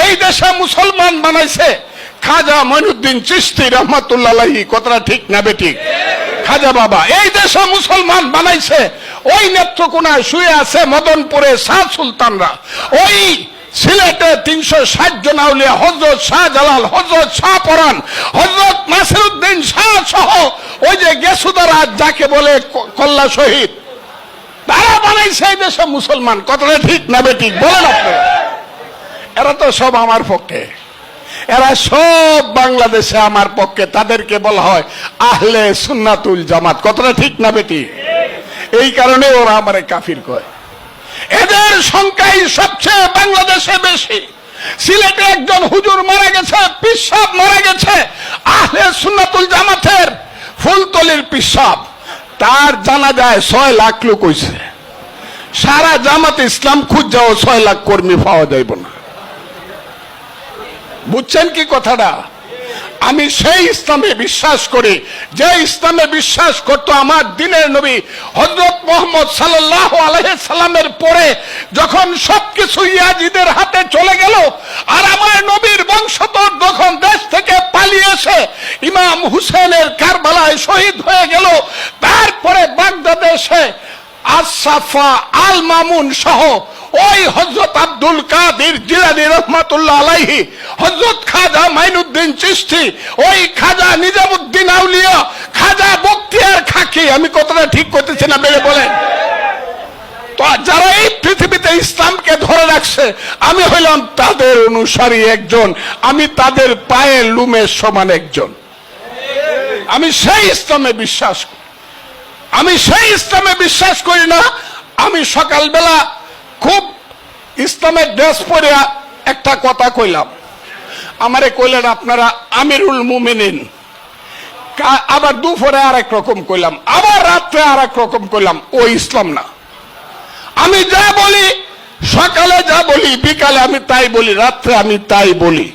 এই দেশে মুসলমান বানাইছে খাজা মঈনুদ্দিন চিশতি রহমাতুল্লাহ আলাইহি। কথাটা ঠিক না বেঠিক? খাজা বাবা এই দেশে মুসলমান বানাইছে। ওই নেত্রকোনায় শুয়ে আছে মদনপুরে শাহ সুলতানরা। ওই সিলেটে 360 জন আউলিয়া, হযরত শাহজালাল, হযরত শাহপরান, হযরত নাসিরউদ্দিন শাহ সহ ওই যে গেসুদারা যাকে বলে কল্লা শহীদ, তারা বানাইছে এই দেশে মুসলমান। কথাটা ঠিক না বেঠিক বলেন আপনি? এরা তো সব আমার পক্ষে, এরা সব বাংলাদেশে আমার পক্ষে। তাদেরকে বলা হয় আহলে সুন্নাতুল জামাত। কথাটা ঠিক না বেঠিক? এই কারণে ওরা আমারে কাফির কয়। এদের সংখ্যাই সবচেয়ে বাংলাদেশে বেশি। সিলেটে একজন হুজুর মারা গেছে, পীর সাহেব মারা গেছে, আহলে সুন্নাতুল জামাতের ফুলতলির পীর সাহেব। তার জানাজায় 6 লাখ লোক হইছে। সারা জামাতে ইসলাম খুঁজাও 6 লাখ কর্মী পাওয়া যাইব না। বুঝছেন কি কথাটা? আমি সেই ইসলামে বিশ্বাস করি যে ইসলামে বিশ্বাস করত আমার দিনের নবী হযরত মুহাম্মদ সাল্লাল্লাহু আলাইহি সাল্লামের পরে যখন সবকিছু ইয়াজিদের হাতে চলে গেল, আর আমার নবীর বংশধর যখন দেশ থেকে পালিয়ে এসে ইমাম হুসেনের কারবালায় শহীদ হয়ে গেল, তারপরে বাগদাদেশে আশরাফা আল মামুন সহ ওই হযরত আব্দুল কাদের জিলানী রহমাতুল্লাহ আলাইহি, হযরত খাজা মাইনুদ্দিন চিশতি, ওই খাজা নিজামুদ্দিন আউলিয়া, খাজা বখতিয়ার খাকি। আমি কথাটা ঠিক করতেছি না বেড়ে বলেন? তো যারা এই পৃথিবীতে ইসলামকে ধরে রাখছে, আমি হইলাম তাদের অনুসারী একজন, আমি তাদের পায়ের লুমের সমান একজন। আমি সেই ইসলামে বিশ্বাস করি। আমি সেই ইসলামে বিশ্বাস করি না। আমি সকালবেলা খুব ইসলামের ড্রেস পরে একটা কথা কইলাম, আমারে কইলেন আপনারা আমিরুল মুমিনিন। আবার দুপুরে আর এক রকম কইলাম, আবার রাত্রে আর এক রকম কইলাম। ও ইসলাম না। আমি যা বলি, সকালে যা বলি, বিকালে আমি তাই বলি, রাত্রে আমি তাই বলি।